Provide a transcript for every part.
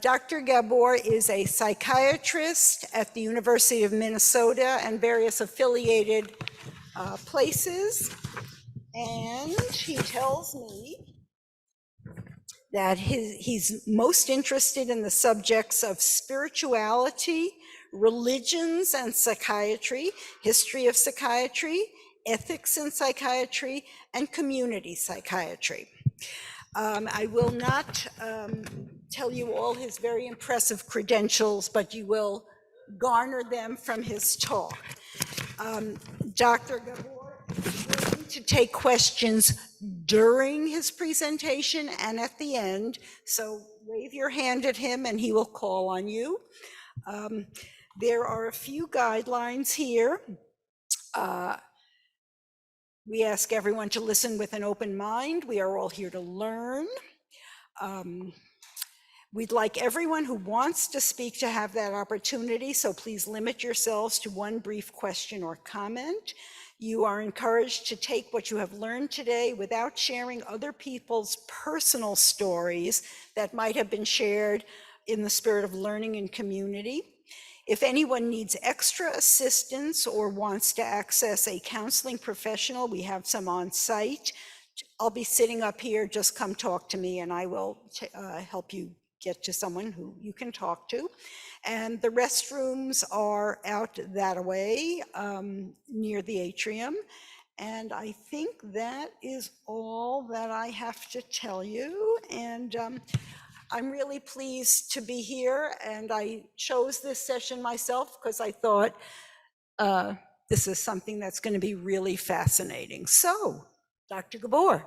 Dr. Gabor is a psychiatrist at the University of Minnesota and various affiliated places. And he tells me that he's most interested in the subjects of spirituality, religions and psychiatry, history of psychiatry, ethics in psychiatry, and community psychiatry. I will not tell you all his very impressive credentials, but you will garner them from his talk. Dr. Gabor is willing to take questions during his presentation and at the end, so wave your hand at him and he will call on you. There are a few guidelines here. We ask everyone to listen with an open mind. We are all here to learn. We'd like everyone who wants to speak to have that opportunity, so please limit yourselves to one brief question or comment. You are encouraged to take what you have learned today without sharing other people's personal stories that might have been shared in the spirit of learning and community. If anyone needs extra assistance or wants to access a counseling professional, we have some on site. I'll be sitting up here, just come talk to me and I will help you get to someone who you can talk to. And the restrooms are out that way near the atrium. And I think that is all that I have to tell you. And I'm really pleased to be here, and I chose this session myself because I thought this is something that's going to be really fascinating. So, Dr. Gabor.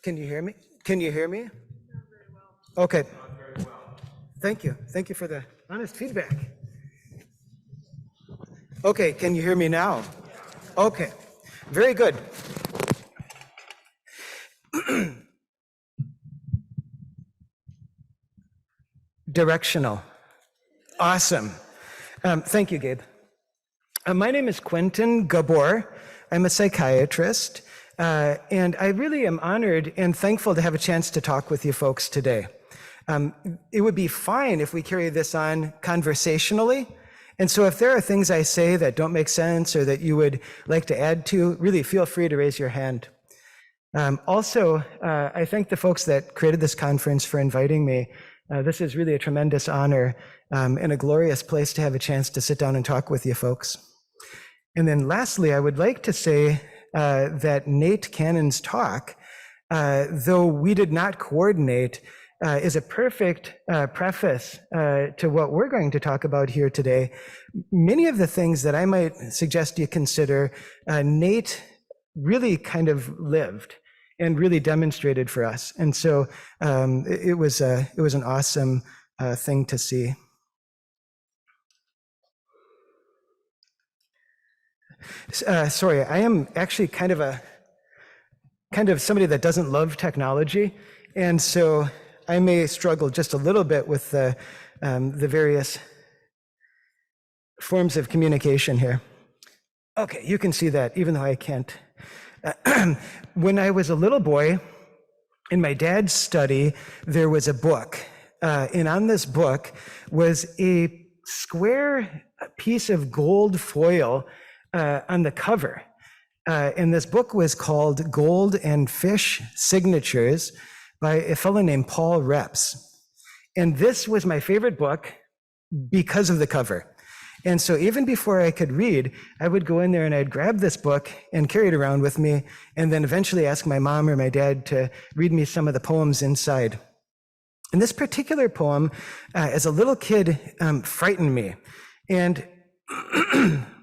Can you hear me? Can you hear me? Not very well. Okay. Not very well. Thank you. Thank you for the honest feedback. Okay, can you hear me now? Okay, very good. Directional. Awesome. Thank you, Gabe. My name is Quentin Gabor. I'm a psychiatrist, and I really am honored and thankful to have a chance to talk with you folks today. It would be fine if we carry this on conversationally. And so if there are things I say that don't make sense or that you would like to add to, really feel free to raise your hand. Also, I thank the folks that created this conference for inviting me. This is really a tremendous honor and a glorious place to have a chance to sit down and talk with you folks. And then lastly, I would like to say that Nate Cannon's talk, though we did not coordinate, is a perfect preface to what we're going to talk about here today. Many of the things that I might suggest you consider, Nate really kind of lived and really demonstrated for us. And so it was an awesome thing to see. Sorry, I am actually kind of somebody that doesn't love technology, and so I may struggle just a little bit with the various forms of communication here. Okay, you can see that, even though I can't. When I was a little boy, in my dad's study, there was a book, and on this book was a square piece of gold foil on the cover. And this book was called Gold and Fish Signatures by a fellow named Paul Reps. And this was my favorite book because of the cover. And so even before I could read, I would go in there and I'd grab this book and carry it around with me, and then eventually ask my mom or my dad to read me some of the poems inside. And this particular poem, as a little kid, frightened me. And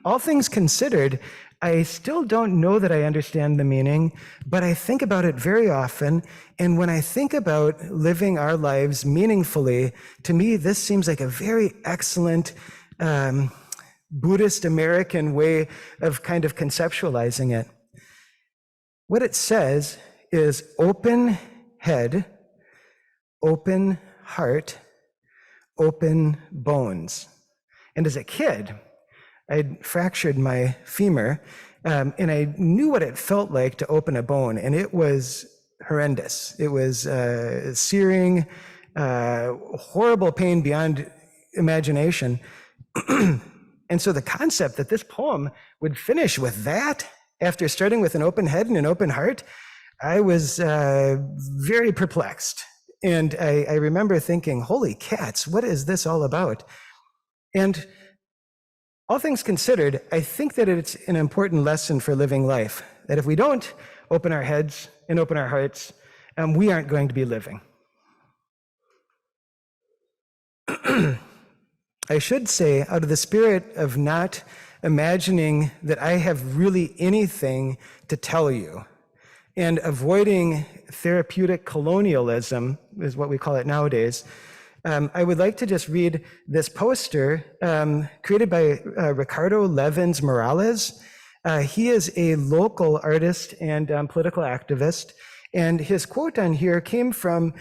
all things considered, I still don't know that I understand the meaning, but I think about it very often. And when I think about living our lives meaningfully, to me, this seems like a very excellent Buddhist American way of kind of conceptualizing it. What it says is open head, open heart, open bones. And as a kid, I'd fractured my femur, and I knew what it felt like to open a bone, and it was horrendous. It was searing, horrible pain beyond imagination. And so the concept that this poem would finish with that, after starting with an open head and an open heart, I was very perplexed. And I remember thinking, holy cats, what is this all about? And all things considered, I think that it's an important lesson for living life, that if we don't open our heads and open our hearts, we aren't going to be living. I should say, out of the spirit of not imagining that I have really anything to tell you, and avoiding therapeutic colonialism, is what we call it nowadays, I would like to just read this poster created by Ricardo Levins Morales. He is a local artist and political activist, and his quote on here came from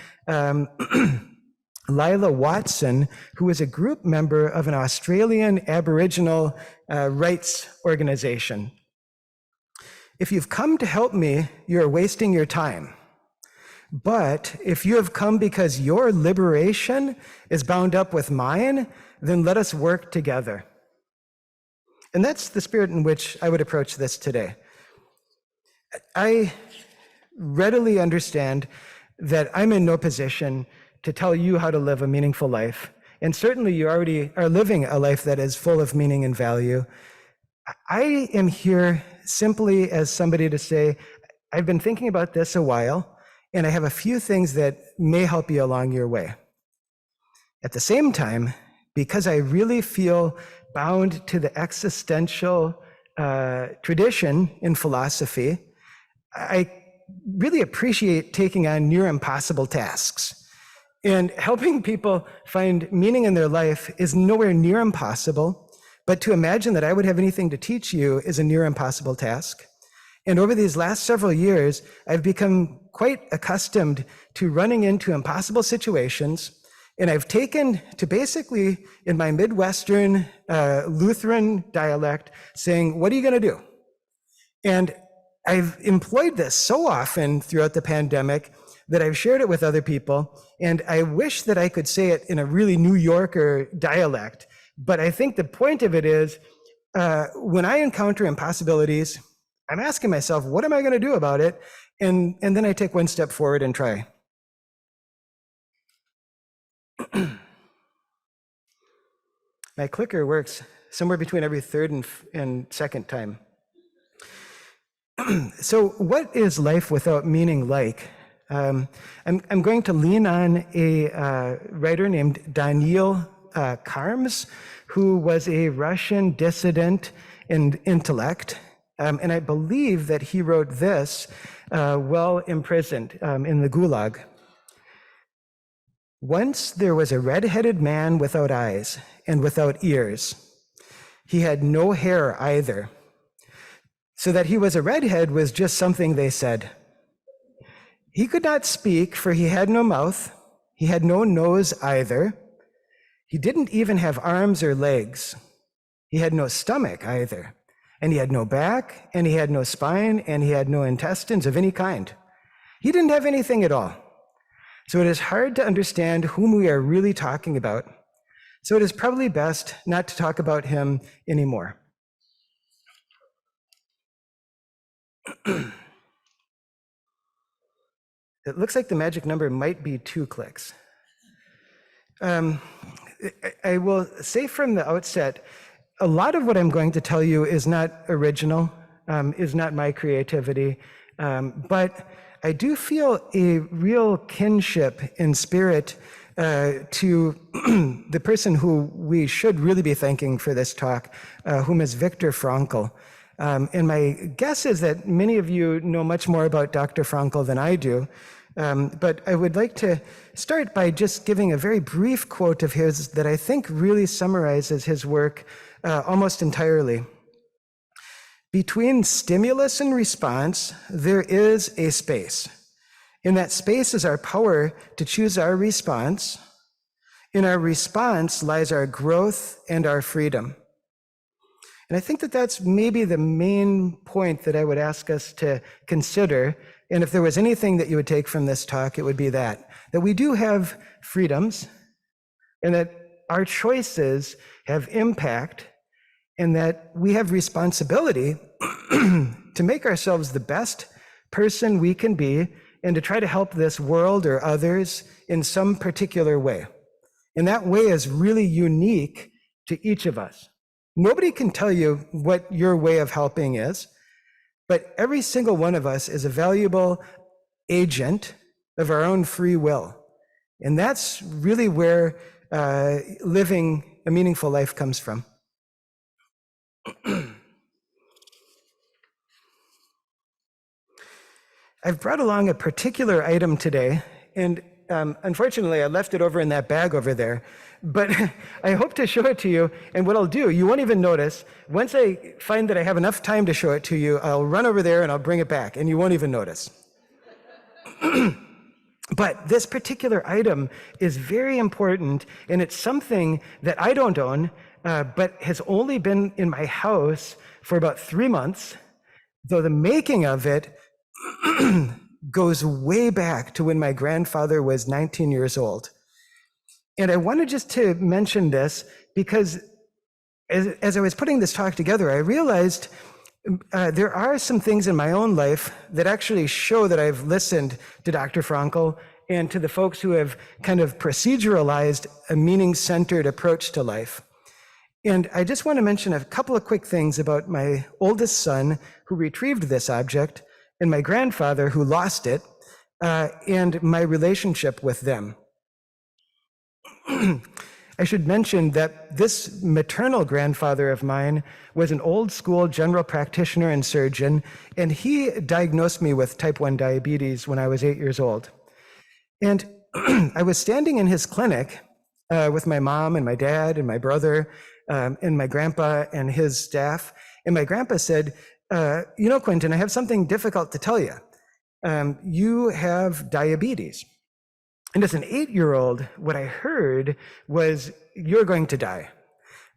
Lila Watson, who is a group member of an Australian Aboriginal rights organization. If you've come to help me, you're wasting your time. But if you have come because your liberation is bound up with mine, then let us work together. And that's the spirit in which I would approach this today. I readily understand that I'm in no position to tell you how to live a meaningful life. And certainly you already are living a life that is full of meaning and value. I am here simply as somebody to say, I've been thinking about this a while, and I have a few things that may help you along your way. At the same time, because I really feel bound to the existential tradition in philosophy, I really appreciate taking on near impossible tasks. And helping people find meaning in their life is nowhere near impossible, but to imagine that I would have anything to teach you is a near impossible task. And over these last several years, I've become quite accustomed to running into impossible situations, and I've taken to basically, in my Midwestern Lutheran dialect, saying, what are you going to do? And I've employed this so often throughout the pandemic that I've shared it with other people, and I wish that I could say it in a really New Yorker dialect, but I think the point of it is, when I encounter impossibilities, I'm asking myself, what am I going to do about it? And then I take one step forward and try. My clicker works somewhere between every third and second time. So what is life without meaning like? I'm going to lean on a writer named Daniil Karms, who was a Russian dissident and intellect. And I believe that he wrote this while imprisoned in the Gulag. Once there was a red-headed man without eyes and without ears. He had no hair either. So that he was a redhead was just something they said. He could not speak, for he had no mouth. He had no nose either. He didn't even have arms or legs. He had no stomach either. And he had no back, and he had no spine, and he had no intestines of any kind. He didn't have anything at all. So it is hard to understand whom we are really talking about. So it is probably best not to talk about him anymore. It looks like the magic number might be 2 clicks. I will say from the outset, a lot of what I'm going to tell you is not original, is not my creativity, but I do feel a real kinship in spirit to the person who we should really be thanking for this talk, whom is Viktor Frankl. And my guess is that many of you know much more about Dr. Frankl than I do. But I would like to start by just giving a very brief quote of his that I think really summarizes his work almost entirely. Between stimulus and response, there is a space. In that space is our power to choose our response. In our response lies our growth and our freedom. And I think that that's maybe the main point that I would ask us to consider. And if there was anything that you would take from this talk, it would be that we do have freedoms and that our choices have impact and that we have responsibility to make ourselves the best person we can be and to try to help this world or others in some particular way. And that way is really unique to each of us. Nobody can tell you what your way of helping is, but every single one of us is a valuable agent of our own free will. And that's really where living a meaningful life comes from. I've brought along a particular item today, and unfortunately I left it over in that bag over there, but I hope to show it to you, and what I'll do, you won't even notice. Once I find that I have enough time to show it to you, I'll run over there and I'll bring it back, and you won't even notice. But this particular item is very important, and it's something that I don't own, but has only been in my house for about 3 months, though the making of it goes way back to when my grandfather was 19 years old. And I wanted just to mention this because as I was putting this talk together, I realized there are some things in my own life that actually show that I've listened to Dr. Frankl and to the folks who have kind of proceduralized a meaning-centered approach to life. And I just want to mention a couple of quick things about my oldest son who retrieved this object and my grandfather who lost it, and my relationship with them. I should mention that this maternal grandfather of mine was an old school general practitioner and surgeon, and he diagnosed me with type 1 diabetes when I was 8 years old. And I was standing in his clinic with my mom and my dad and my brother and my grandpa and his staff, and my grandpa said, you know, Quentin, I have something difficult to tell you. You have diabetes. And as an 8-year-old, what I heard was, you're going to die.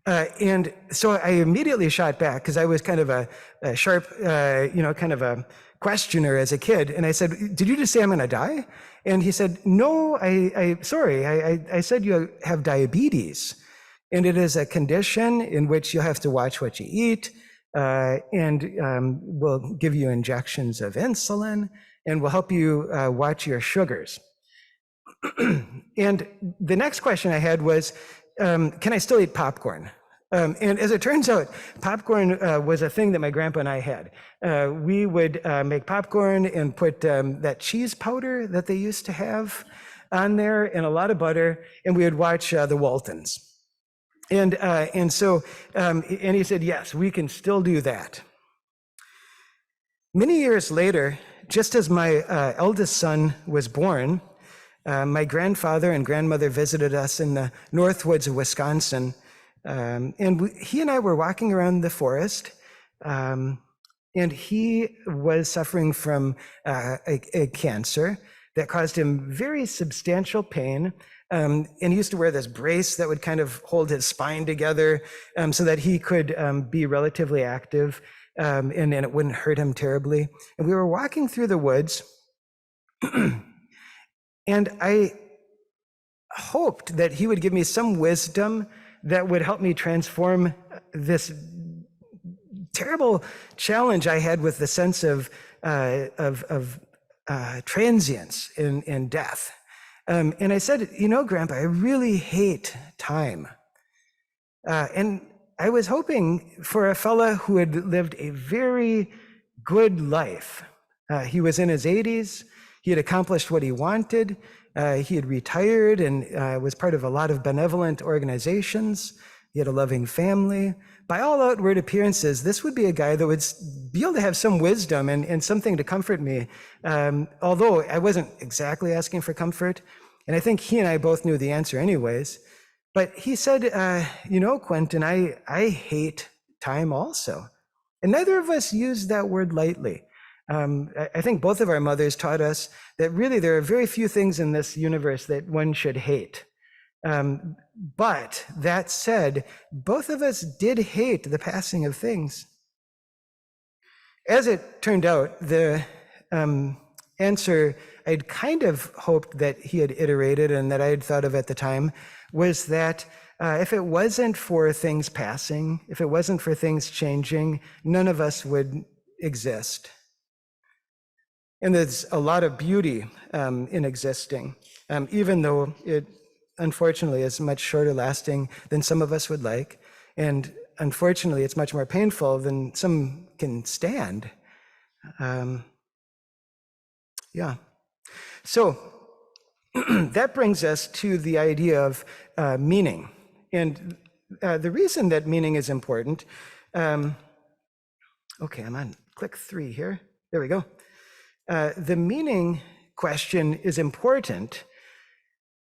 And so I immediately shot back because I was kind of a sharp, kind of a questioner as a kid. And I said, did you just say I'm going to die? And he said, no, sorry, I said you have diabetes. And it is a condition in which you have to watch what you eat, and we'll give you injections of insulin, and we'll help you watch your sugars. And the next question I had was, can I still eat popcorn? And as it turns out, popcorn was a thing that my grandpa and I had. We would make popcorn and put that cheese powder that they used to have on there and a lot of butter, and we would watch the Waltons. And he said, yes, we can still do that. Many years later, just as my eldest son was born, my grandfather and grandmother visited us in the north woods of Wisconsin. He and I were walking around the forest, and he was suffering from a cancer that caused him very substantial pain. And he used to wear this brace that would kind of hold his spine together so that he could be relatively active and it wouldn't hurt him terribly. And we were walking through the woods, and I hoped that he would give me some wisdom that would help me transform this terrible challenge I had with the sense of transience and death. And I said, you know, Grandpa, I really hate time. And I was hoping for a fella who had lived a very good life. He was in his 80s. He had accomplished what he wanted. He had retired and was part of a lot of benevolent organizations. He had a loving family. By all outward appearances, this would be a guy that would be able to have some wisdom and something to comfort me, although I wasn't exactly asking for comfort. And I think he and I both knew the answer anyways. But he said, you know, Quentin, I hate time also. And neither of us used that word lightly. I think both of our mothers taught us that really there are very few things in this universe that one should hate. But that said, both of us did hate the passing of things. As it turned out, the answer I'd kind of hoped that he had iterated and that I had thought of at the time was that if it wasn't for things passing, if it wasn't for things changing, none of us would exist. And there's a lot of beauty in existing, even though it unfortunately is much shorter lasting than some of us would like. And unfortunately, it's much more painful than some can stand. Yeah. So that brings us to the idea of meaning. And the reason that meaning is important, okay, I'm on click 3 here. There we go. The meaning question is important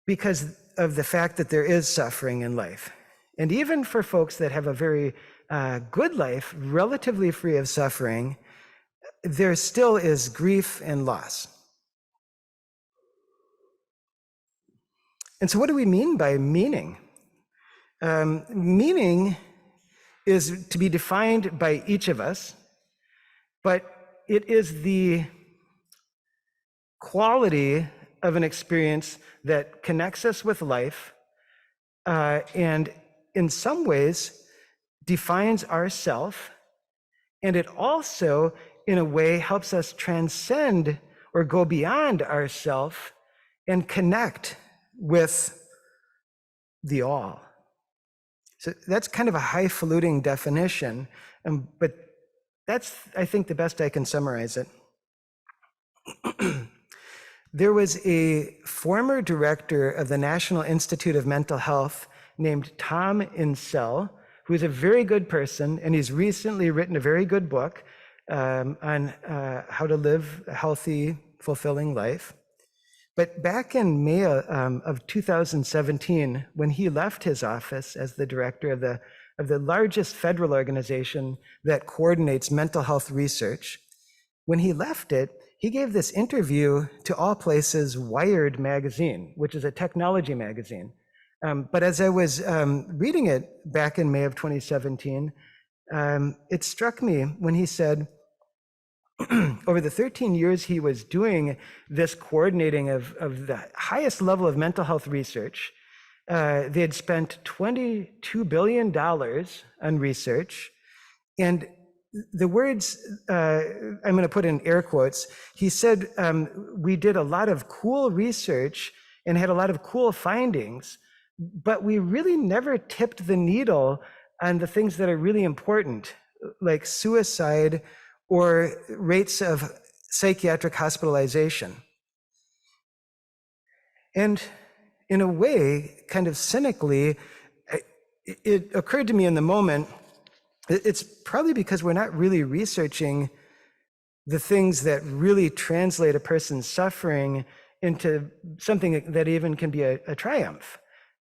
because of the fact that there is suffering in life. And even for folks that have a very good life, relatively free of suffering, there still is grief and loss. And so what do we mean by meaning? Meaning is to be defined by each of us, but it is the quality of an experience that connects us with life and in some ways defines ourself, and it also in a way helps us transcend or go beyond ourself and connect with the all. So that's kind of a highfalutin definition, but that's, I think, the best I can summarize it. There was a former director of the National Institute of Mental Health named Tom Insel, who is a very good person, and he's recently written a very good book on how to live a healthy, fulfilling life. But back in May of 2017, when he left his office as the director of the largest federal organization that coordinates mental health research, when he left it, he gave this interview to all places Wired magazine, which is a technology magazine. But as I was reading it back in May of 2017, it struck me when he said, over the 13 years he was doing this coordinating of the highest level of mental health research, they had spent $22 billion on research. And the words, I'm going to put in air quotes, he said, we did a lot of cool research and had a lot of cool findings, but we really never tipped the needle on the things that are really important, like suicide or rates of psychiatric hospitalization. And in a way, kind of cynically, it occurred to me in the moment, it's probably because we're not really researching the things that really translate a person's suffering into something that even can be a triumph,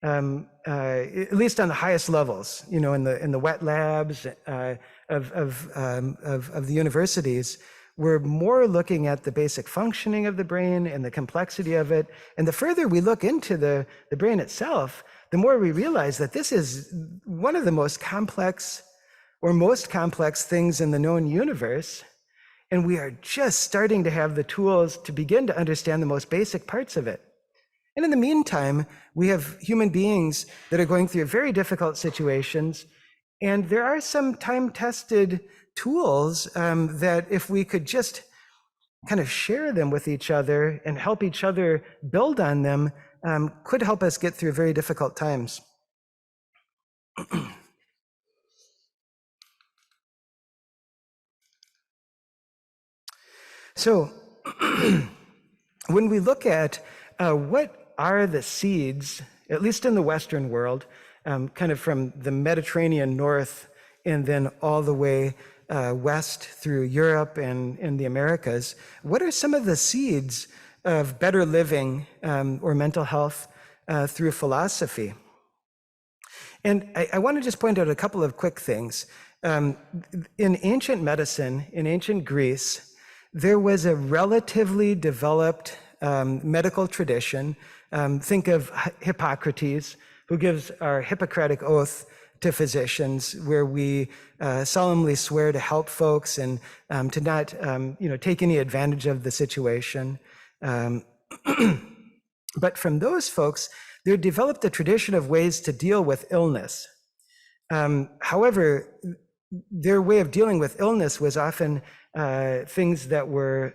at least on the highest levels, you know, in the wet labs of the universities. We're more looking at the basic functioning of the brain and the complexity of it. And the further we look into the brain itself, the more we realize that this is one of the most complex things in the known universe. And we are just starting to have the tools to begin to understand the most basic parts of it. And in the meantime, we have human beings that are going through very difficult situations. And there are some time-tested tools that if we could just kind of share them with each other and help each other build on them, could help us get through very difficult times. So when we look at what are the seeds, at least in the Western world, kind of from the Mediterranean north and then all the way west through Europe and the Americas, what are some of the seeds of better living or mental health through philosophy? And I want to just point out a couple of quick things. In ancient medicine, in ancient Greece, there was a relatively developed medical tradition. Think of Hippocrates, who gives our Hippocratic oath to physicians, where we solemnly swear to help folks and to not, take any advantage of the situation. But from those folks, they developed a tradition of ways to deal with illness. However, their way of dealing with illness was often things that were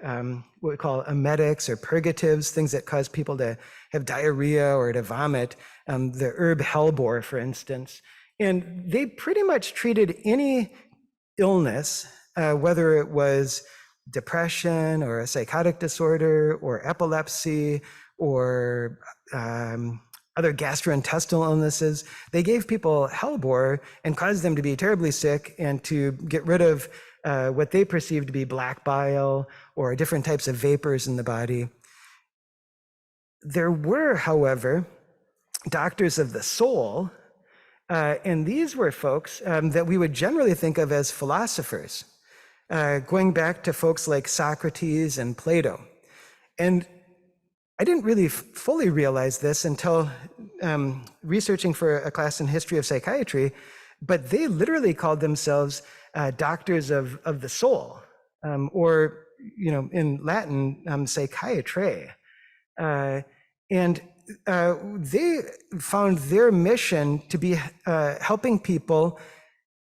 what we call emetics or purgatives, things that cause people to have diarrhea or to vomit, the herb hellebore, for instance. And they pretty much treated any illness, whether it was depression or a psychotic disorder or epilepsy or other gastrointestinal illnesses. They gave people hellebore and caused them to be terribly sick and to get rid of what they perceived to be black bile or different types of vapors in the body. There were, however, doctors of the soul, and these were folks that we would generally think of as philosophers, going back to folks like Socrates and Plato. And I didn't really fully realize this until researching for a class in history of psychiatry, but they literally called themselves doctors of the soul, or in Latin, psychiatry. And they found their mission to be helping people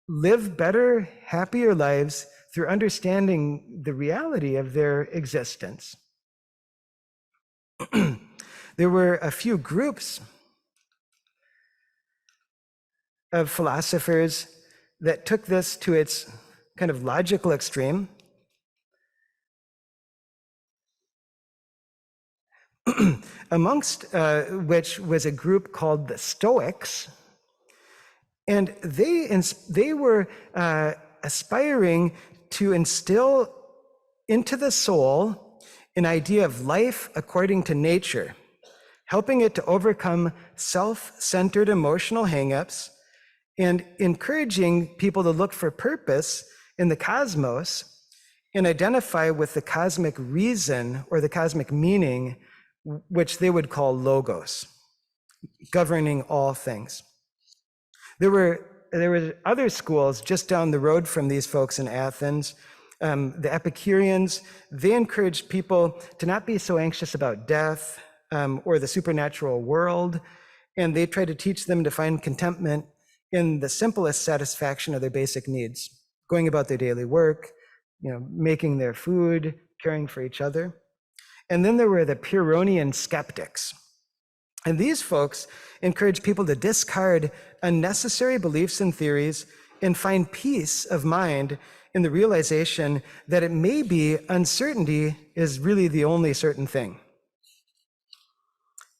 live better, happier lives through understanding the reality of their existence. There were a few groups of philosophers that took this to its kind of logical extreme. Amongst which was a group called the Stoics, and they were aspiring to instill into the soul an idea of life according to nature, helping it to overcome self-centered emotional hangups and encouraging people to look for purpose in the cosmos and identify with the cosmic reason or the cosmic meaning, which they would call logos, governing all things. There were other schools just down the road from these folks in Athens. The Epicureans, they encouraged people to not be so anxious about death or the supernatural world, and they tried to teach them to find contentment in the simplest satisfaction of their basic needs, going about their daily work, making their food, caring for each other. And then there were the Pyrrhonian skeptics. And these folks encouraged people to discard unnecessary beliefs and theories and find peace of mind in the realization that it may be uncertainty is really the only certain thing.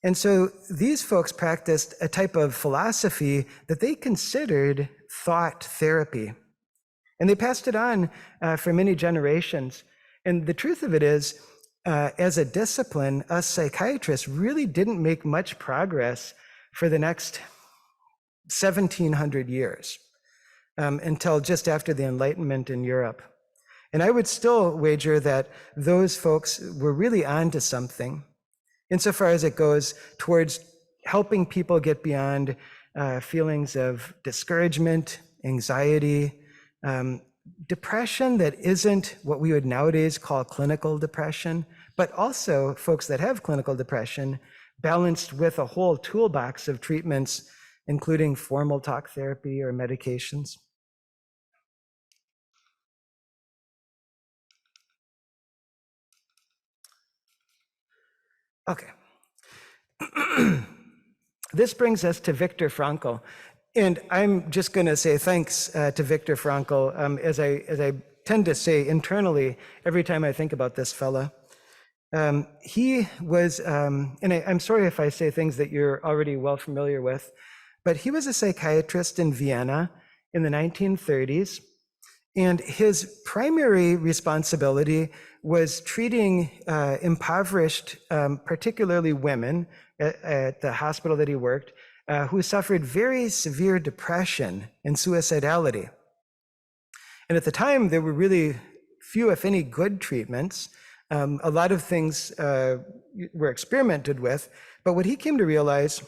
And so these folks practiced a type of philosophy that they considered thought therapy. And they passed it on for many generations. And the truth of it is, as a discipline, us psychiatrists really didn't make much progress for the next 1700 years. Until just after the Enlightenment in Europe. And I would still wager that those folks were really onto something, insofar as it goes towards helping people get beyond feelings of discouragement, anxiety, depression that isn't what we would nowadays call clinical depression, but also folks that have clinical depression balanced with a whole toolbox of treatments, including formal talk therapy or medications. Okay. This brings us to Viktor Frankl. And I'm just going to say thanks to Viktor Frankl, as I tend to say internally every time I think about this fella. He was, and I'm sorry if I say things that you're already well familiar with, but he was a psychiatrist in Vienna in the 1930s. And his primary responsibility was treating impoverished, particularly women at the hospital that he worked, who suffered very severe depression and suicidality. And at the time, there were really few, if any, good treatments. A lot of things were experimented with, but what he came to realize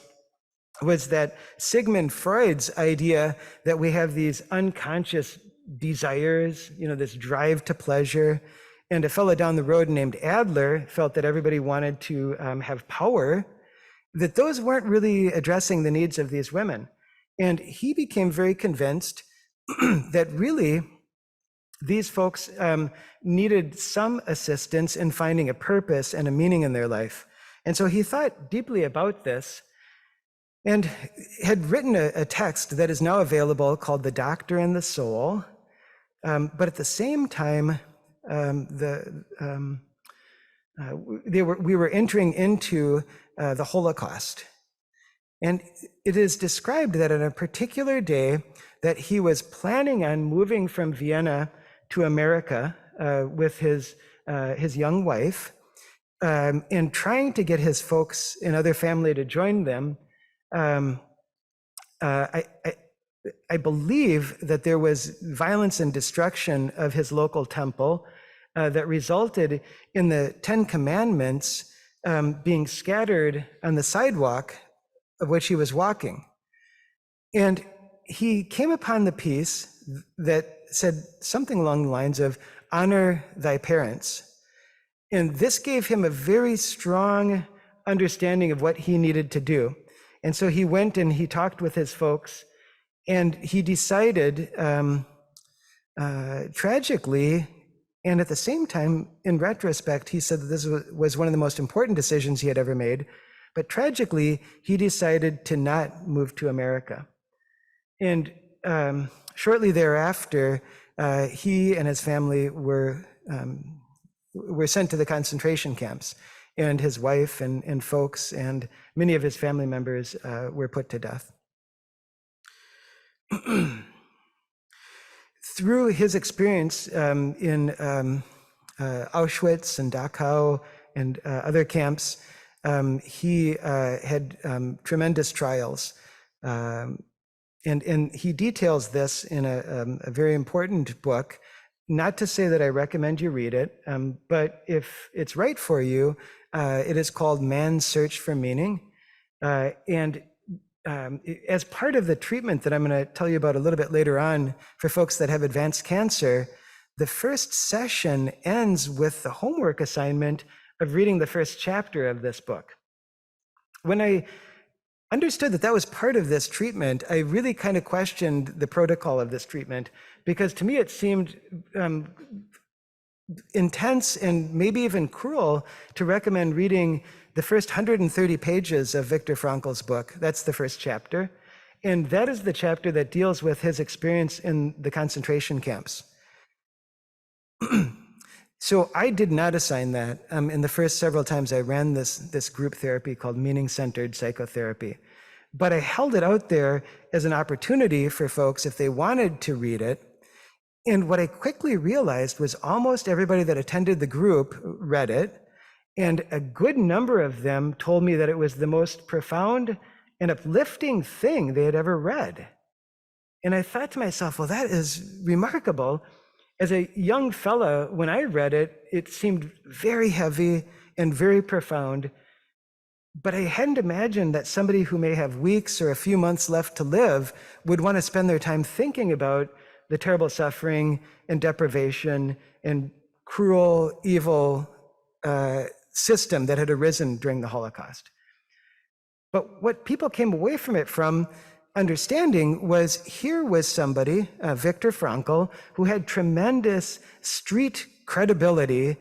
was that Sigmund Freud's idea that we have these unconscious desires, this drive to pleasure, and a fellow down the road named Adler felt that everybody wanted to have power, that those weren't really addressing the needs of these women. And he became very convinced that really these folks needed some assistance in finding a purpose and a meaning in their life. And so he thought deeply about this and had written a text that is now available called The Doctor and the Soul. But at the same time, we were entering into the Holocaust. And it is described that on a particular day that he was planning on moving from Vienna to America with his young wife and trying to get his folks and other family to join them. I believe that there was violence and destruction of his local temple that resulted in the Ten Commandments being scattered on the sidewalk of which he was walking. And he came upon the piece that said something along the lines of, honor thy parents. And this gave him a very strong understanding of what he needed to do. And so he went and he talked with his folks, and he decided, tragically, and at the same time, in retrospect, he said that this was one of the most important decisions he had ever made. But tragically, he decided to not move to America. And shortly thereafter, he and his family were sent to the concentration camps, and his wife and folks and many of his family members were put to death. Through his experience in Auschwitz and Dachau and other camps, he had tremendous trials. And he details this in a very important book. Not to say that I recommend you read it, but if it's right for you, it is called Man's Search for Meaning. And as part of the treatment that I'm going to tell you about a little bit later on for folks that have advanced cancer, the first session ends with the homework assignment of reading the first chapter of this book. When I understood that that was part of this treatment, I really kind of questioned the protocol of this treatment, because to me it seemed intense and maybe even cruel to recommend reading the first 130 pages of Viktor Frankl's book. That's the first chapter. And that is the chapter that deals with his experience in the concentration camps. So I did not assign that in the first several times I ran this group therapy called meaning-centered psychotherapy. But I held it out there as an opportunity for folks if they wanted to read it. And what I quickly realized was almost everybody that attended the group read it. And a good number of them told me that it was the most profound and uplifting thing they had ever read. And I thought to myself, well, that is remarkable. As a young fella, when I read it, it seemed very heavy and very profound. But I hadn't imagined that somebody who may have weeks or a few months left to live would want to spend their time thinking about the terrible suffering and deprivation and cruel, evil system that had arisen during the Holocaust. But what people came away from it from understanding was, here was somebody, Viktor Frankl, who had tremendous street credibility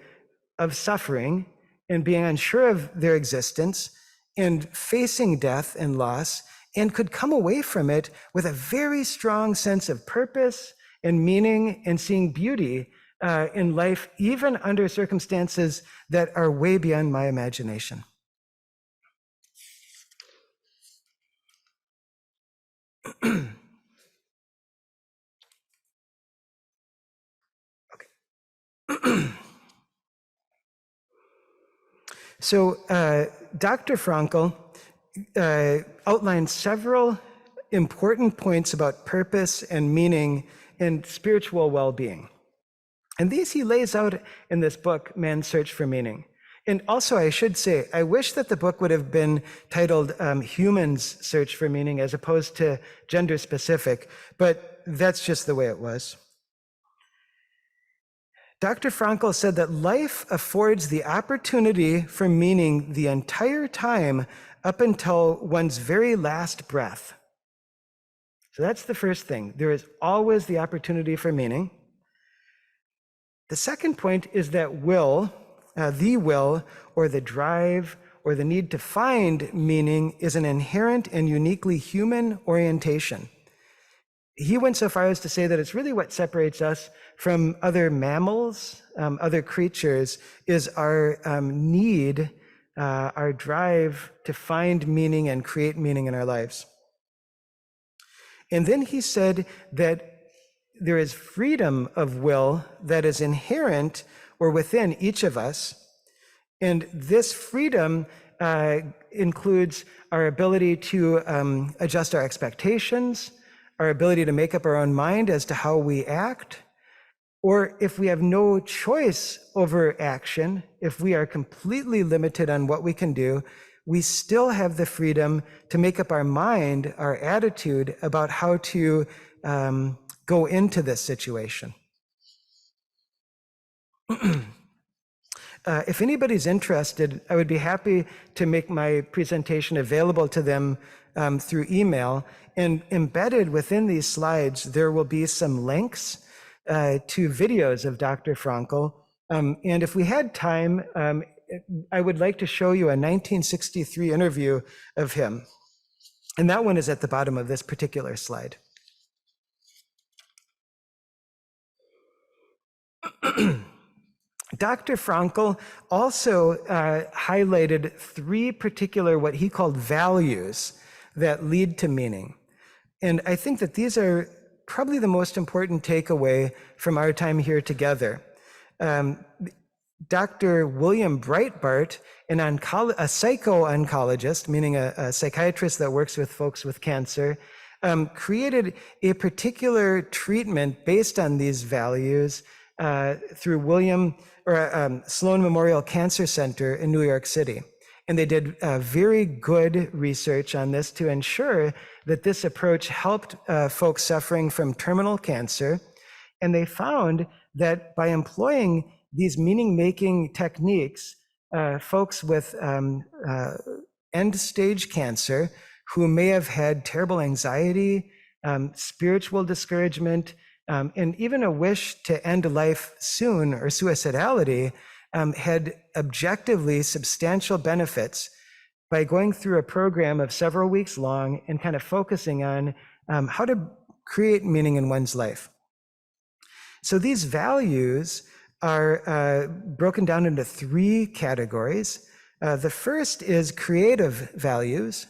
of suffering and being unsure of their existence and facing death and loss, and could come away from it with a very strong sense of purpose and meaning and seeing beauty in life, even under circumstances that are way beyond my imagination. So Dr. Frankl outlined several important points about purpose and meaning and spiritual well-being. And these he lays out in this book, Man's Search for Meaning. And also, I should say, I wish that the book would have been titled Humans Search for Meaning as opposed to gender specific, but that's just the way it was. Dr. Frankl said that life affords the opportunity for meaning the entire time up until one's very last breath. So that's the first thing. There is always the opportunity for meaning. The second point is that the will, or the drive, or the need to find meaning is an inherent and uniquely human orientation. He went so far as to say that it's really what separates us from other mammals, other creatures, is our need, our drive to find meaning and create meaning in our lives. And then he said that there is freedom of will that is inherent or within each of us. And this freedom includes our ability to adjust our expectations, our ability to make up our own mind as to how we act, or if we have no choice over action, if we are completely limited on what we can do, we still have the freedom to make up our mind, our attitude about how to go into this situation. If anybody's interested, I would be happy to make my presentation available to them through email. And embedded within these slides, there will be some links to videos of Dr. Frankl. And if we had time, I would like to show you a 1963 interview of him. And that one is at the bottom of this particular slide. Dr. Frankl also highlighted three particular, what he called values that lead to meaning. And I think that these are probably the most important takeaway from our time here together. Dr. William Breitbart, a psycho-oncologist, meaning a psychiatrist that works with folks with cancer, created a particular treatment based on these values through Sloan Memorial Cancer Center in New York City. And they did very good research on this to ensure that this approach helped folks suffering from terminal cancer. And they found that by employing these meaning-making techniques, folks with end-stage cancer who may have had terrible anxiety, spiritual discouragement, and even a wish to end life soon or suicidality, had objectively substantial benefits by going through a program of several weeks long and kind of focusing on how to create meaning in one's life. So these values are broken down into three categories. The first is creative values,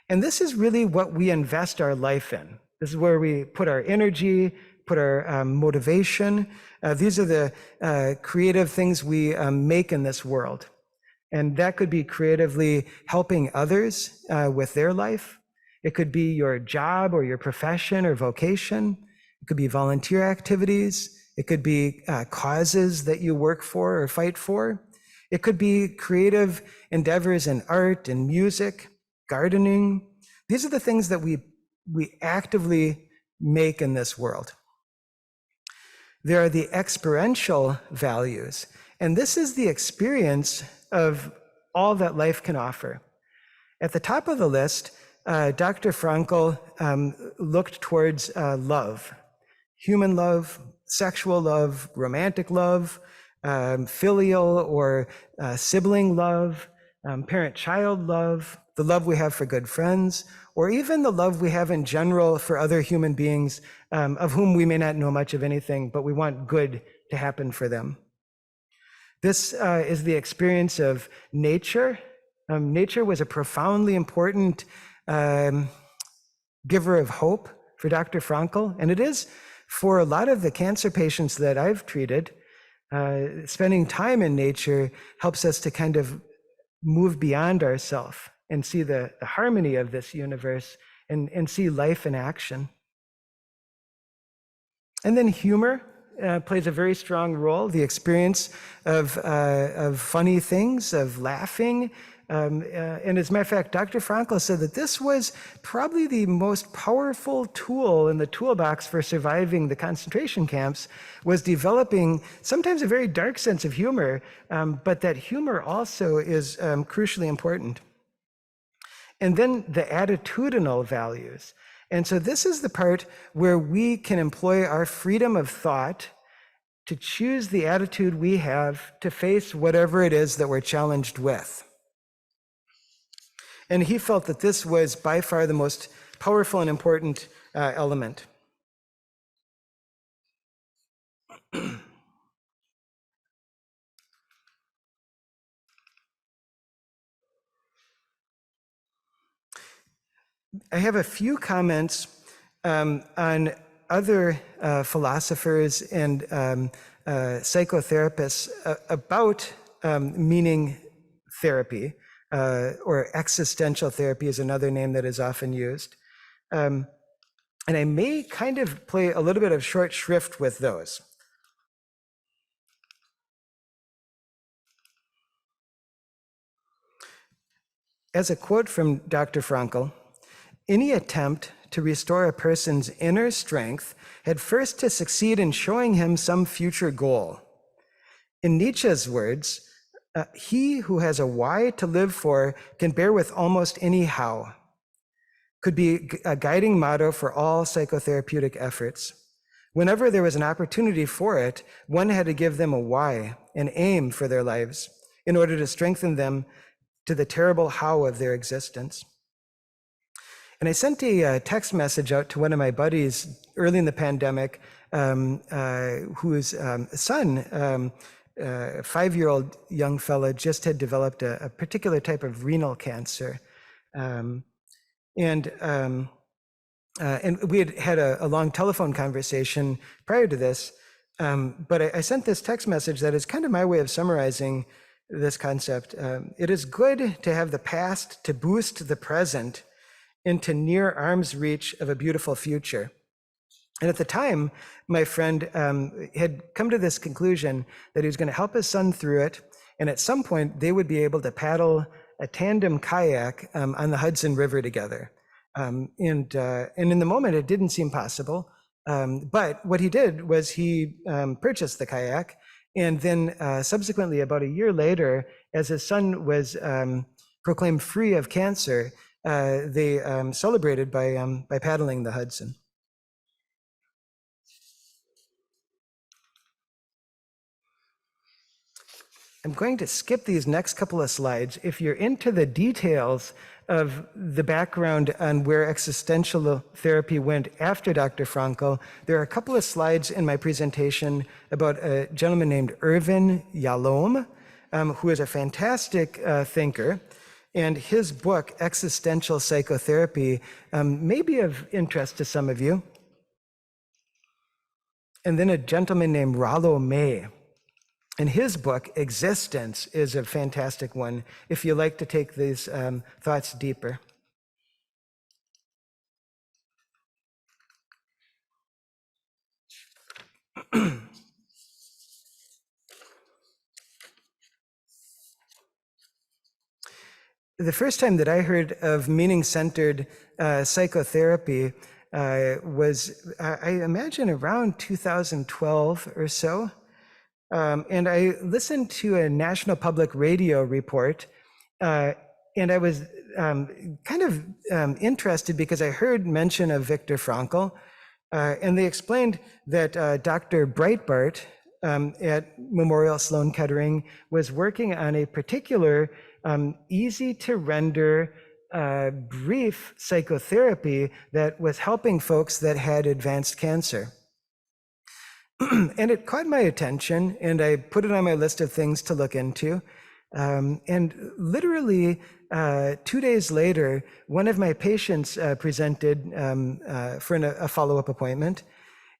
and this is really what we invest our life in. This is where we put our energy, put our motivation. These are the creative things we make in this world. And that could be creatively helping others with their life. It could be your job or your profession or vocation. It could be volunteer activities. It could be causes that you work for or fight for. It could be creative endeavors in art and music, gardening. These are the things that we actively make in this world. There are the experiential values, and this is the experience of all that life can offer. At the top of the list, Dr. Frankl looked towards love, human love, sexual love, romantic love, filial or sibling love, parent-child love, the love we have for good friends, or even the love we have in general for other human beings of whom we may not know much of anything, but we want good to happen for them. This is the experience of nature. Nature was a profoundly important giver of hope for Dr. Frankl, and it is for a lot of the cancer patients that I've treated. Spending time in nature helps us to kind of move beyond ourselves and see the harmony of this universe and see life in action. And then humor plays a very strong role. The experience of funny things, of laughing. And as a matter of fact, Dr. Frankl said that this was probably the most powerful tool in the toolbox for surviving the concentration camps, was developing sometimes a very dark sense of humor, but that humor also is crucially important. And then the attitudinal values. And so this is the part where we can employ our freedom of thought to choose the attitude we have to face whatever it is that we're challenged with. And he felt that this was by far the most powerful and important element. I have a few comments on other philosophers and psychotherapists about meaning therapy, or existential therapy is another name that is often used. And I may kind of play a little bit of short shrift with those. As a quote from Dr. Frankl, any attempt to restore a person's inner strength had first to succeed in showing him some future goal. In Nietzsche's words, he who has a why to live for can bear with almost any how, could be a guiding motto for all psychotherapeutic efforts. Whenever there was an opportunity for it, one had to give them a why, an aim for their lives, in order to strengthen them to the terrible how of their existence. And I sent a text message out to one of my buddies early in the pandemic, whose son, a 5-year-old young fellow, just had developed a particular type of renal cancer. And we had a long telephone conversation prior to this, but I sent this text message that is kind of my way of summarizing this concept. It is good to have the past to boost the present into near arm's reach of a beautiful future. And at the time, my friend had come to this conclusion that he was going to help his son through it, and at some point they would be able to paddle a tandem kayak on the Hudson River together. And in the moment, it didn't seem possible. But what he did was he purchased the kayak, and then subsequently, about a year later, as his son was proclaimed free of cancer, they celebrated by paddling the Hudson. I'm going to skip these next couple of slides. If you're into the details of the background on where existential therapy went after Dr. Frankl, there are a couple of slides in my presentation about a gentleman named Irvin Yalom, who is a fantastic thinker. And his book, Existential Psychotherapy, may be of interest to some of you. And then a gentleman named Rollo May. And his book, Existence, is a fantastic one if you like to take these thoughts deeper. The first time that I heard of meaning-centered psychotherapy was, I imagine, around 2012 or so. And I listened to a National Public Radio report, and I was kind of interested because I heard mention of Viktor Frankl, and they explained that Dr. Breitbart at Memorial Sloan Kettering was working on a particular easy-to-render brief psychotherapy that was helping folks that had advanced cancer. And it caught my attention, and I put it on my list of things to look into. And literally 2 days later, one of my patients presented for a follow-up appointment.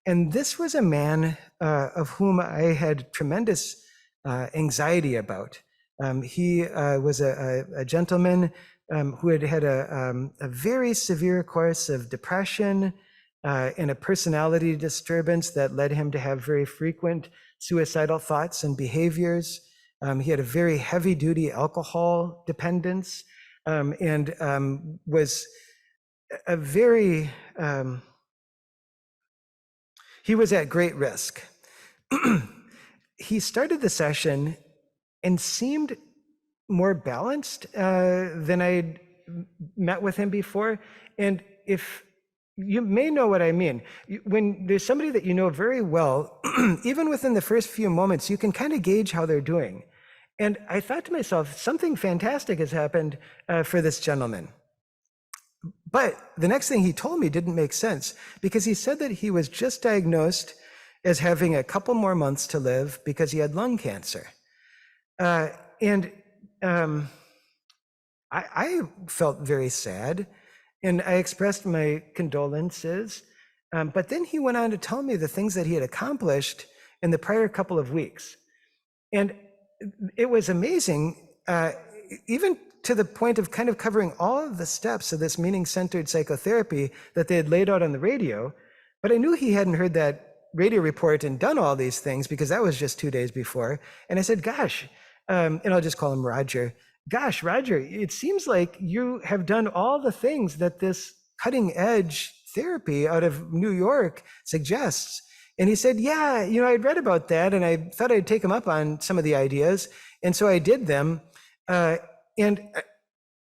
And this was a man of whom I had tremendous anxiety about. He was a gentleman who had had a very severe course of depression, and a personality disturbance that led him to have very frequent suicidal thoughts and behaviors. He had a very heavy-duty alcohol dependence, and was a very, he was at great risk. He started the session and seemed more balanced than I'd met with him before. And if you may know what I mean, when there's somebody that you know very well, even within the first few moments, you can kind of gauge how they're doing. And I thought to myself, something fantastic has happened for this gentleman. But the next thing he told me didn't make sense, because he said that he was just diagnosed as having a couple more months to live because he had lung cancer. And I felt very sad, and I expressed my condolences. But then he went on to tell me the things that he had accomplished in the prior couple of weeks. And it was amazing, even to the point of kind of covering all of the steps of this meaning-centered psychotherapy that they had laid out on the radio. But I knew he hadn't heard that radio report and done all these things, because that was just 2 days before. And I said, gosh, and I'll just call him Roger. Gosh, Roger, it seems like you have done all the things that this cutting edge therapy out of New York suggests. And he said, yeah, I'd read about that, and I thought I'd take him up on some of the ideas. And so I did them. And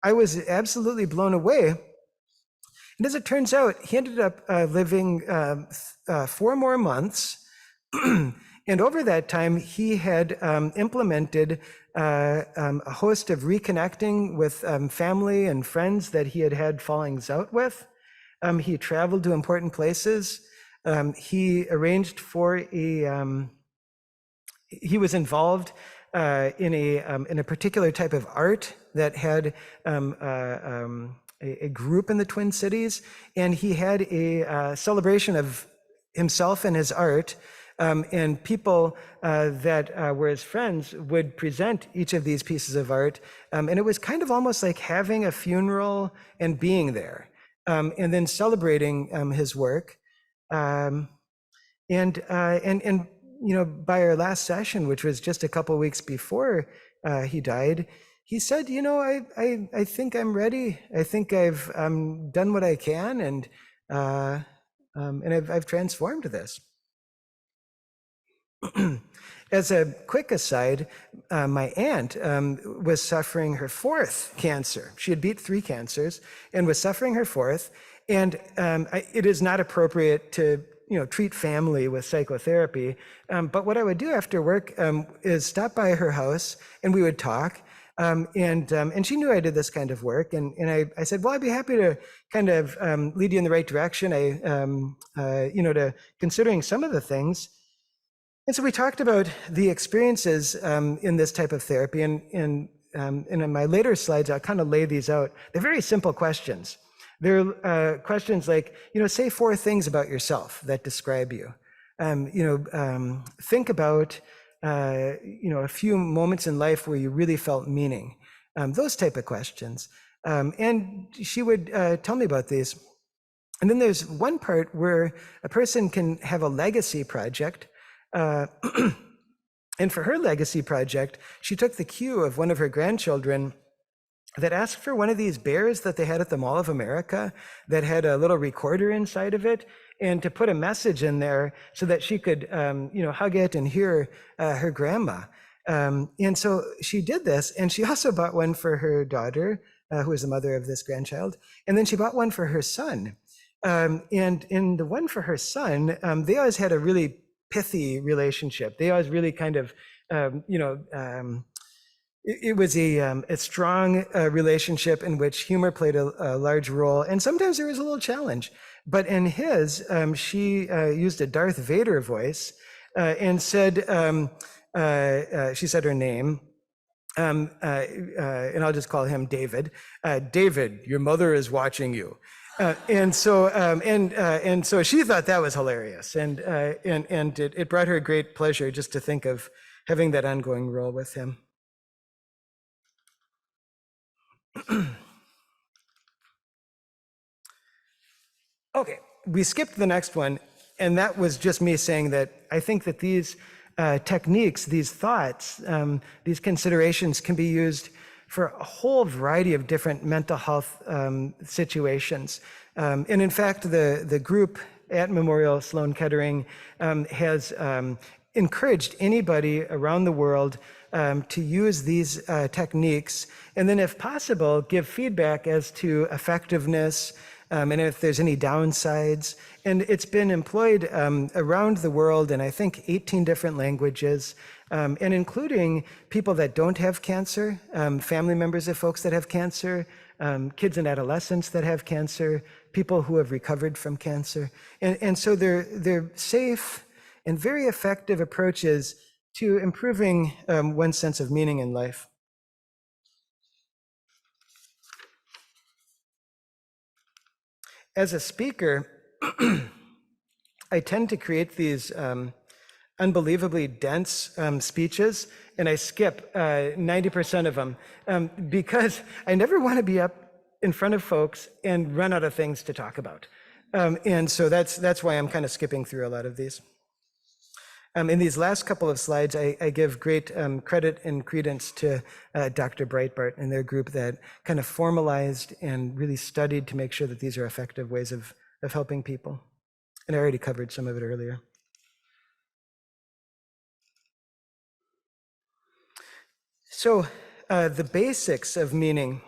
I was absolutely blown away. And as it turns out, he ended up living 4 more months. And over that time, he had implemented a host of reconnecting with family and friends that he had had fallings out with. He traveled to important places. He arranged for he was involved in a particular type of art that had a group in the Twin Cities, and he had a celebration of himself and his art. And people that were his friends would present each of these pieces of art. And it was kind of almost like having a funeral and being there, and then celebrating his work. And by our last session, which was just a couple of weeks before he died, he said, I think I'm ready. I think I've done what I can, and I've transformed this. As a quick aside, my aunt was suffering her 4th cancer. She had beat 3 cancers and was suffering her 4th. And it is not appropriate to treat family with psychotherapy. But what I would do after work is stop by her house, and we would talk. And she knew I did this kind of work. And I said, well, I'd be happy to kind of lead you in the right direction. To considering some of the things. And so we talked about the experiences in this type of therapy, and in my later slides, I'll kind of lay these out. They're very simple questions. They're questions like, say 4 things about yourself that describe you. Think about, a few moments in life where you really felt meaning. Those type of questions. And she would tell me about these. And then there's one part where a person can have a legacy project. And for her legacy project, she took the cue of one of her grandchildren that asked for one of these bears that they had at the Mall of America that had a little recorder inside of it, and to put a message in there so that she could, hug it and hear her grandma. And so she did this, and she also bought one for her daughter, who is the mother of this grandchild, and then she bought one for her son. And in the one for her son, they always had a really pithy relationship. They always really kind of, it was a strong relationship in which humor played a large role, and sometimes there was a little challenge. But in his, she used a Darth Vader voice and said, she said her name, and I'll just call him David. David, your mother is watching you. And so she thought that was hilarious, and it brought her great pleasure just to think of having that ongoing role with him. Okay, we skipped the next one, and that was just me saying that I think that these techniques, these thoughts, these considerations can be used for a whole variety of different mental health situations. And in fact, the group at Memorial Sloan Kettering has encouraged anybody around the world to use these techniques, and then if possible, give feedback as to effectiveness, and if there's any downsides. And it's been employed around the world in, I think, 18 different languages, and including people that don't have cancer, family members of folks that have cancer, kids and adolescents that have cancer, people who have recovered from cancer. And so they're safe and very effective approaches to improving one's sense of meaning in life. As a speaker, I tend to create these unbelievably dense speeches, and I skip 90% of them because I never want to be up in front of folks and run out of things to talk about. And so that's why I'm kind of skipping through a lot of these. In these last couple of slides, I give great credit and credence to Dr. Breitbart and their group that kind of formalized and really studied to make sure that these are effective ways of helping people. And I already covered some of it earlier. So the basics of meaning,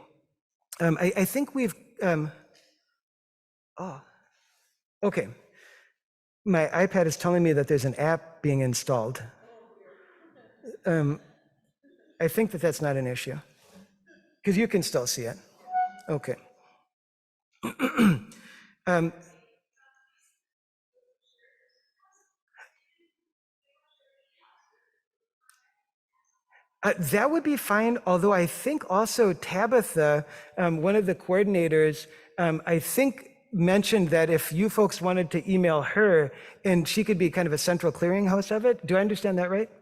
I think we've, okay. My iPad is telling me that there's an app being installed. I think that that's not an issue, because you can still see it. Okay. That would be fine, although I think also Tabitha, one of the coordinators, I think mentioned that if you folks wanted to email her and she could be kind of a central clearinghouse of it. Do I understand that right? I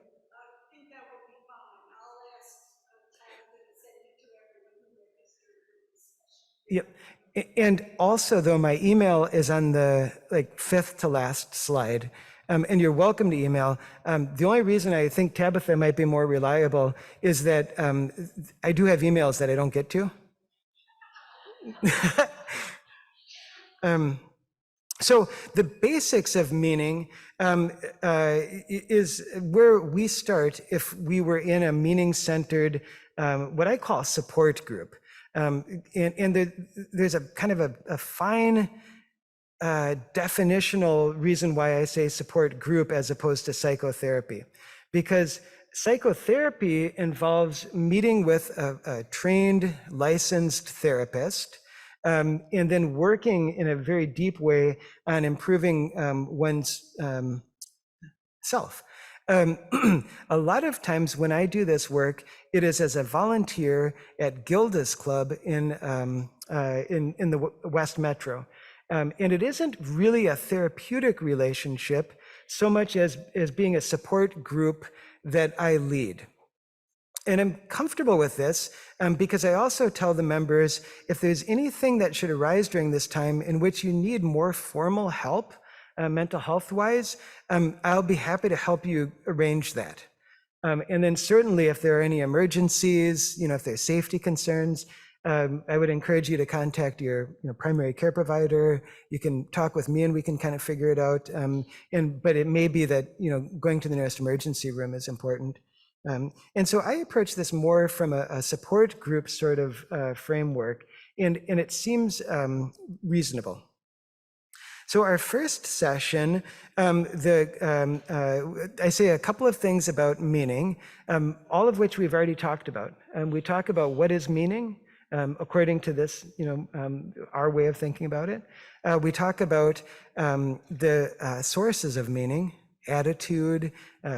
think that would be fine. I'll ask Tabitha to send it to everyone who registered for this session. Yep. And also, though, my email is on the fifth to last slide. And you're welcome to email. The only reason I think Tabitha might be more reliable is that I do have emails that I don't get to. So the basics of meaning is where we start if we were in a meaning-centered, what I call support group. And there's a kind of a fine definitional reason why I say support group as opposed to psychotherapy, because psychotherapy involves meeting with a trained, licensed therapist, and then working in a very deep way on improving one's self. A lot of times when I do this work, it is as a volunteer at Gilda's Club in the West Metro. And it isn't really a therapeutic relationship so much as being a support group that I lead. And I'm comfortable with this because I also tell the members, if there's anything that should arise during this time in which you need more formal help, mental health-wise, I'll be happy to help you arrange that. And then certainly if there are any emergencies, if there's safety concerns, I would encourage you to contact your primary care provider. You can talk with me and we can kind of figure it out. But it may be that going to the nearest emergency room is important. And so I approach this more from a support group sort of framework, and it seems reasonable. So our first session, I say a couple of things about meaning, all of which we've already talked about. We talk about what is meaning, according to this, our way of thinking about it. We talk about the sources of meaning, attitude,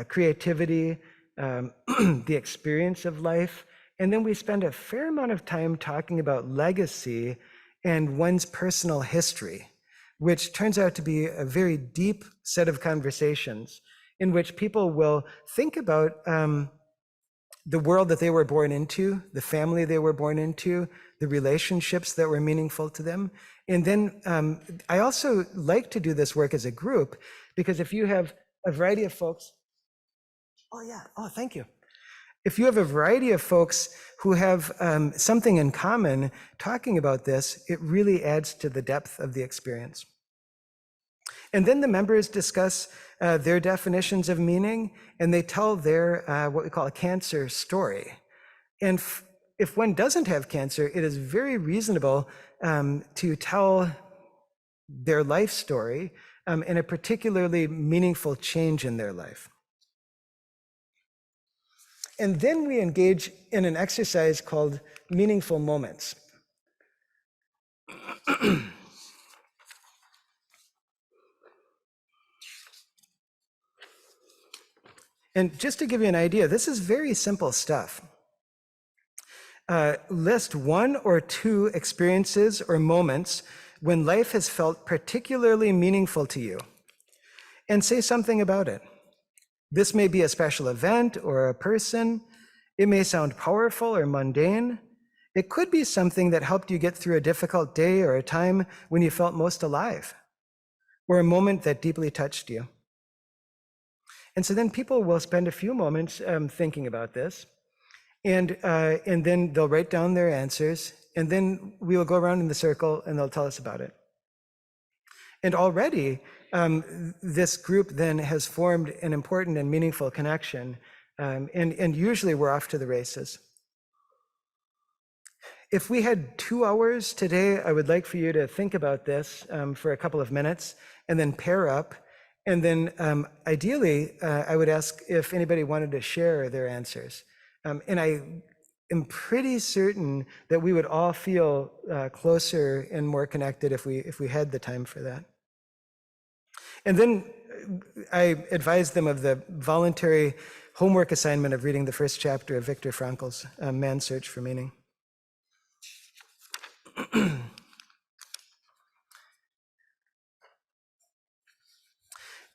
creativity, the experience of life. And then we spend a fair amount of time talking about legacy and one's personal history, which turns out to be a very deep set of conversations in which people will think about the world that they were born into, the family they were born into, the relationships that were meaningful to them. And then I also like to do this work as a group, because if you have a variety of folks, thank you. If you have a variety of folks who have something in common talking about this, it really adds to the depth of the experience. And then the members discuss their definitions of meaning, and they tell their what we call a cancer story. And if one doesn't have cancer, it is very reasonable to tell their life story and a particularly meaningful change in their life. And then we engage in an exercise called meaningful moments. And just to give you an idea, this is very simple stuff. List 1 or 2 experiences or moments when life has felt particularly meaningful to you, and say something about it. This may be a special event or a person. It may sound powerful or mundane. It could be something that helped you get through a difficult day or a time when you felt most alive, or a moment that deeply touched you. And so then people will spend a few moments thinking about this, and then they'll write down their answers, and then we will go around in the circle and they'll tell us about it. And already, this group then has formed an important and meaningful connection, and usually we're off to the races. If we had 2 hours today, I would like for you to think about this for a couple of minutes and then pair up. And then ideally, I would ask if anybody wanted to share their answers. And I am pretty certain that we would all feel closer and more connected if we had the time for that. And then I advised them of the voluntary homework assignment of reading the first chapter of Viktor Frankl's Man's Search for Meaning.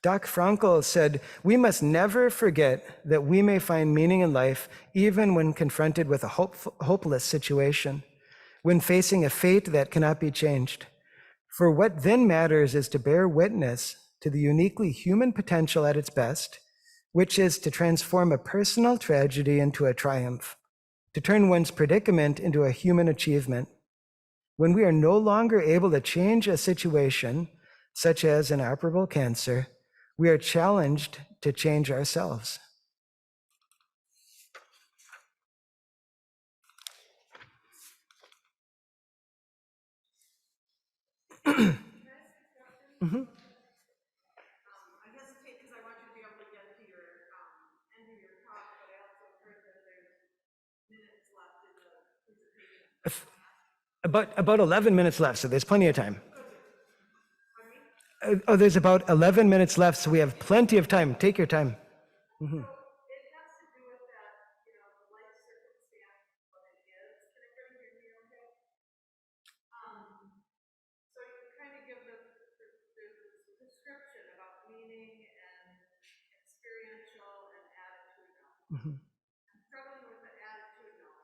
Dr. Frankl said, "We must never forget that we may find meaning in life even when confronted with a hopeless situation, when facing a fate that cannot be changed. For what then matters is to bear witness to the uniquely human potential at its best, which is to transform a personal tragedy into a triumph, to turn one's predicament into a human achievement. When we are no longer able to change a situation, such as inoperable cancer, we are challenged to change ourselves." Mm-hmm. I hesitate because I want you to be able to get to your end of your talk, but I also heard that there's minutes left in the presentation. About 11 minutes left, so there's plenty of time. There's about 11 minutes left, so we have plenty of time. Take your time. Mm-hmm. So it has to do with that, life circumstance, what it is. Can everybody hear me okay? So you kind of give the description about meaning and experiential and attitudinal. Mm-hmm. I'm struggling with the attitudinal.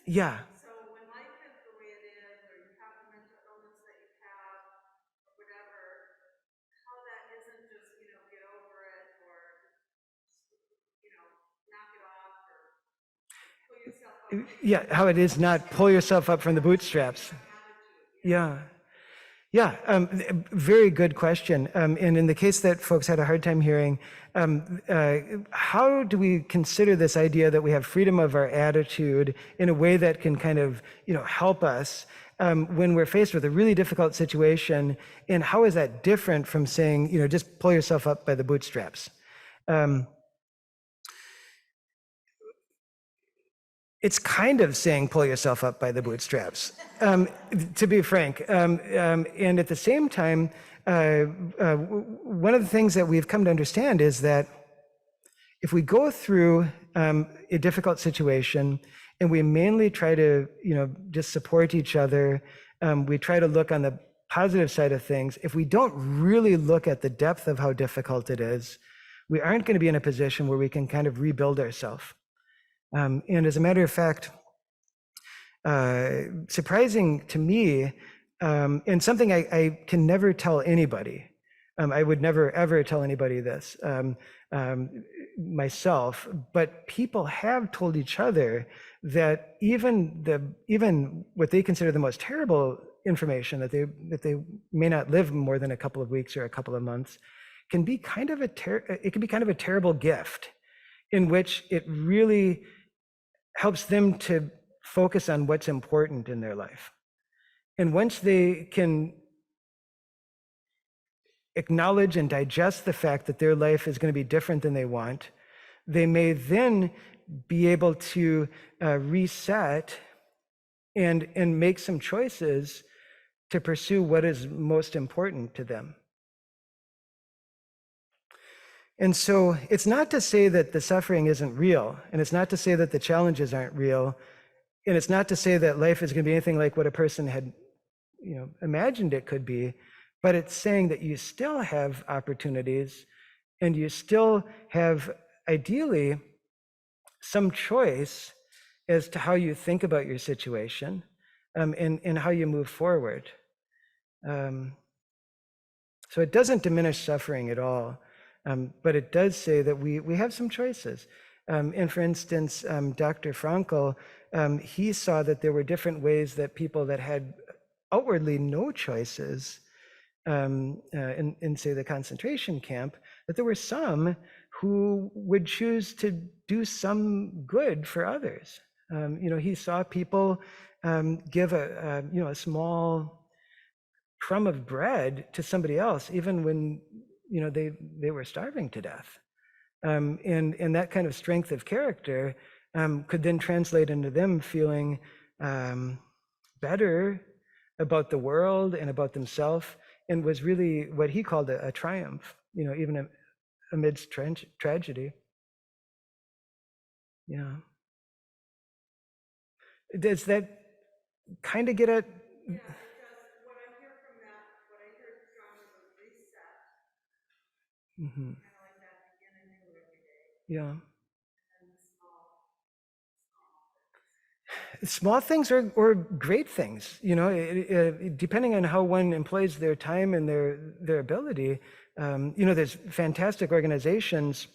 Yeah. So when life is the way it is, or you have the mental illness that you have, or whatever, how that isn't just, get over it, or, knock it off, or pull yourself up. Yeah, how it is not pull yourself up from the bootstraps. Yeah. Yeah, very good question. And in the case that folks had a hard time hearing, how do we consider this idea that we have freedom of our attitude in a way that can kind of, help us when we're faced with a really difficult situation? And how is that different from saying, just pull yourself up by the bootstraps? It's kind of saying pull yourself up by the bootstraps, to be frank. And at the same time, one of the things that we've come to understand is that if we go through a difficult situation and we mainly try to, just support each other, we try to look on the positive side of things. If we don't really look at the depth of how difficult it is, we aren't going to be in a position where we can kind of rebuild ourselves. And as a matter of fact, surprising to me, and something I can never tell anybody. I would never, ever tell anybody this myself, but people have told each other that even what they consider the most terrible information, that they may not live more than a couple of weeks or a couple of months, can be kind of it can be kind of a terrible gift, in which it really helps them to focus on what's important in their life. And once they can acknowledge and digest the fact that their life is going to be different than they want, they may then be able to reset and make some choices to pursue what is most important to them. And so it's not to say that the suffering isn't real, and it's not to say that the challenges aren't real, and it's not to say that life is going to be anything like what a person had, imagined it could be, but it's saying that you still have opportunities, and you still have, ideally, some choice as to how you think about your situation, and how you move forward. So it doesn't diminish suffering at all, but it does say that we have some choices. And for instance, Dr. Frankl, he saw that there were different ways that people that had outwardly no choices in say the concentration camp, that there were some who would choose to do some good for others. He saw people give a small crumb of bread to somebody else, even when they were starving to death. And that kind of strength of character could then translate into them feeling better about the world and about themselves, and was really what he called a triumph, even amidst tragedy. Yeah. Does that kind of get at? Yeah, it does. What I hear from that, what I heard strongly was reset, Mhm. kind of like that begin anew every day, Yeah. and small Small things or great things, depending on how one employs their time and their ability. There's fantastic organizations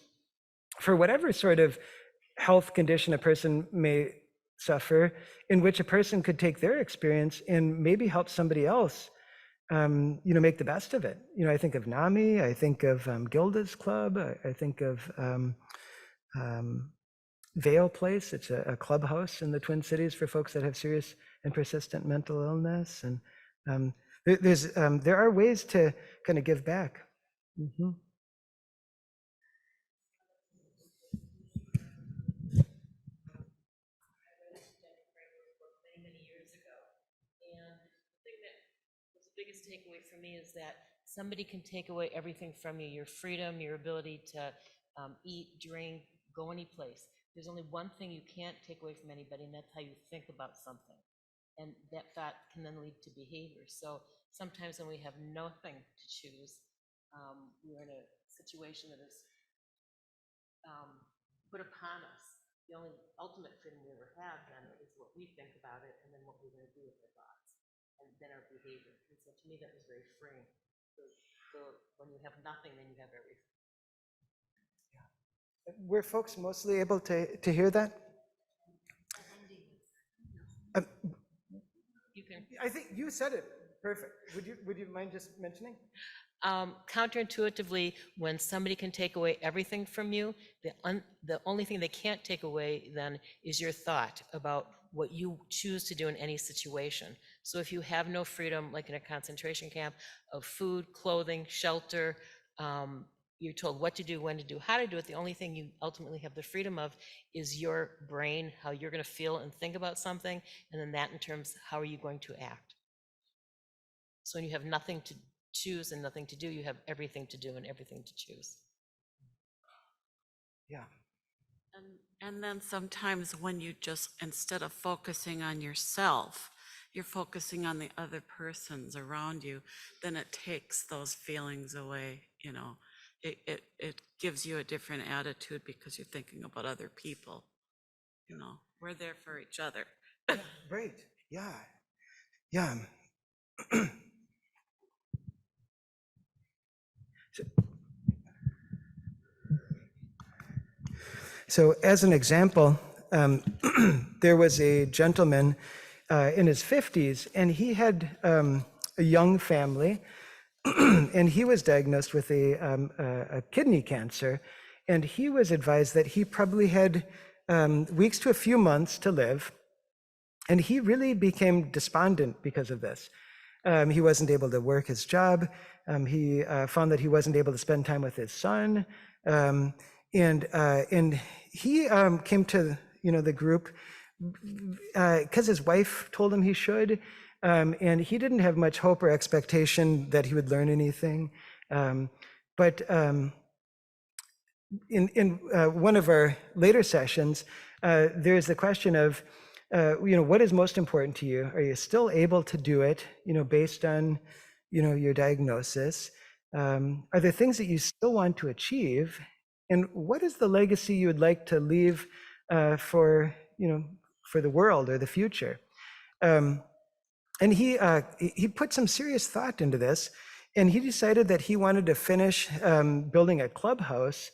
for whatever sort of health condition a person may suffer, in which a person could take their experience and maybe help somebody else, make the best of it. I think of NAMI, I think of Gilda's Club, I think of Vale Place. It's a clubhouse in the Twin Cities for folks that have serious and persistent mental illness. And there are ways to kind of give back. Mm-hmm. Many years ago. And the thing that was the biggest takeaway for me is that somebody can take away everything from you, your freedom, your ability to eat, drink, go any place. There's only one thing you can't take away from anybody, and that's how you think about something. And that thought can then lead to behavior. So sometimes when we have nothing to choose, we're in a situation that is put upon us. The only ultimate freedom we ever have then is what we think about it, and then what we're going to do with our thoughts, and then our behavior. And so to me, that was very freeing. So when you have nothing, then you have everything. Were folks mostly able to hear that? You can. I think you said it perfect. Would you mind just mentioning? Counterintuitively, when somebody can take away everything from you, the only thing they can't take away then is your thought about what you choose to do in any situation. So if you have no freedom, like in a concentration camp, of food, clothing, shelter, you're told what to do, when to do, how to do it. The only thing you ultimately have the freedom of is your brain, how you're going to feel and think about something, and then that in terms, how are you going to act? So when you have nothing to choose and nothing to do, you have everything to do and everything to choose. Yeah. And then sometimes when you just, instead of focusing on yourself, you're focusing on the other persons around you, then it takes those feelings away, It gives you a different attitude because you're thinking about other people, We're there for each other. Right. Yeah. Yeah. So as an example, there was a gentleman in his 50s, and he had a young family, and he was diagnosed with a kidney cancer, and he was advised that he probably had weeks to a few months to live, and he really became despondent because of this. He wasn't able to work his job. He found that he wasn't able to spend time with his son, and he came to the group because his wife told him he should, and he didn't have much hope or expectation that he would learn anything. But in one of our later sessions, there's the question of, what is most important to you? Are you still able to do it, based on, your diagnosis? Are there things that you still want to achieve? And what is the legacy you would like to leave for the world or the future? And he put some serious thought into this, and he decided that he wanted to finish building a clubhouse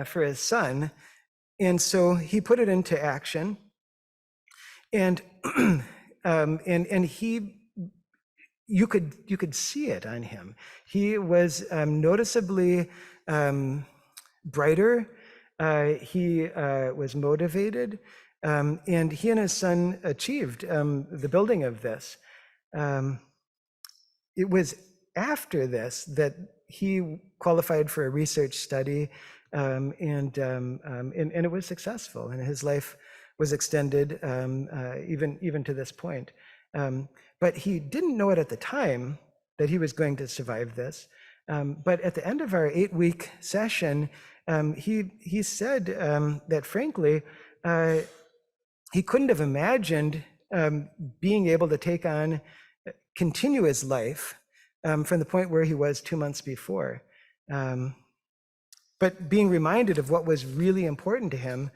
for his son. And so he put it into action. And and you could see it on him. He was noticeably brighter. He was motivated, and he and his son achieved the building of this. It was after this that he qualified for a research study, and it was successful, and his life was extended even to this point. But he didn't know it at the time that he was going to survive this. But at the end of our 8-week session, he said that frankly, he couldn't have imagined being able to continue his life from the point where he was 2 months before. But being reminded of what was really important to him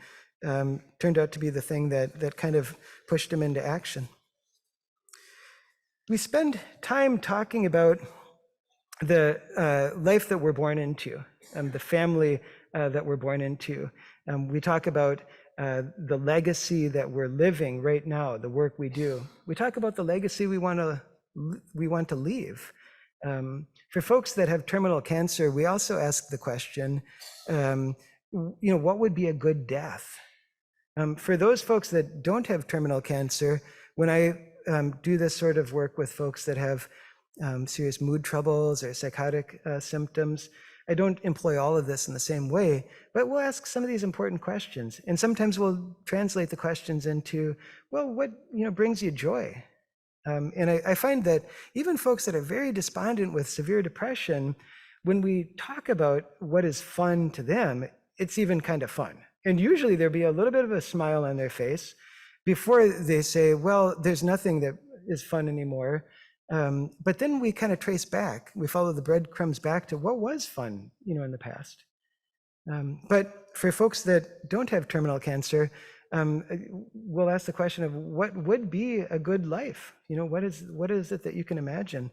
turned out to be the thing that kind of pushed him into action. We spend time talking about the life that we're born into, the family that we're born into. We talk about the legacy that we're living right now, the work we do. We talk about the legacy we want to leave. For folks that have terminal cancer, we also ask the question, what would be a good death? For those folks that don't have terminal cancer, when I do this sort of work with folks that have serious mood troubles or psychotic symptoms, I don't employ all of this in the same way, but we'll ask some of these important questions. And sometimes we'll translate the questions into, well, what brings you joy? And I find that even folks that are very despondent with severe depression, when we talk about what is fun to them, it's even kind of fun. And usually there'll be a little bit of a smile on their face before they say, well, there's nothing that is fun anymore. But then we kind of trace back. We follow the breadcrumbs back to what was fun, in the past. But for folks that don't have terminal cancer, we'll ask the question of what would be a good life? What is it that you can imagine?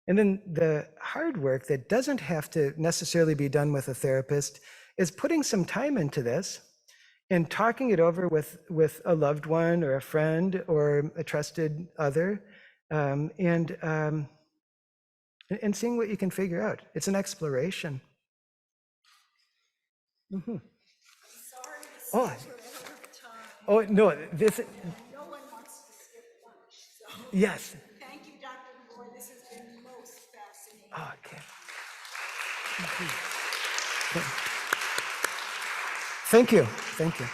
And then the hard work that doesn't have to necessarily be done with a therapist is putting some time into this and talking it over with a loved one or a friend or a trusted other, and seeing what you can figure out. It's an exploration. Mm-hmm. Sorry to say Oh, we're over time. oh no, this. No one wants to skip lunch, so Yes. thank you, Dr. Gabor. This has been most fascinating. Okay. Thank you. Thank you.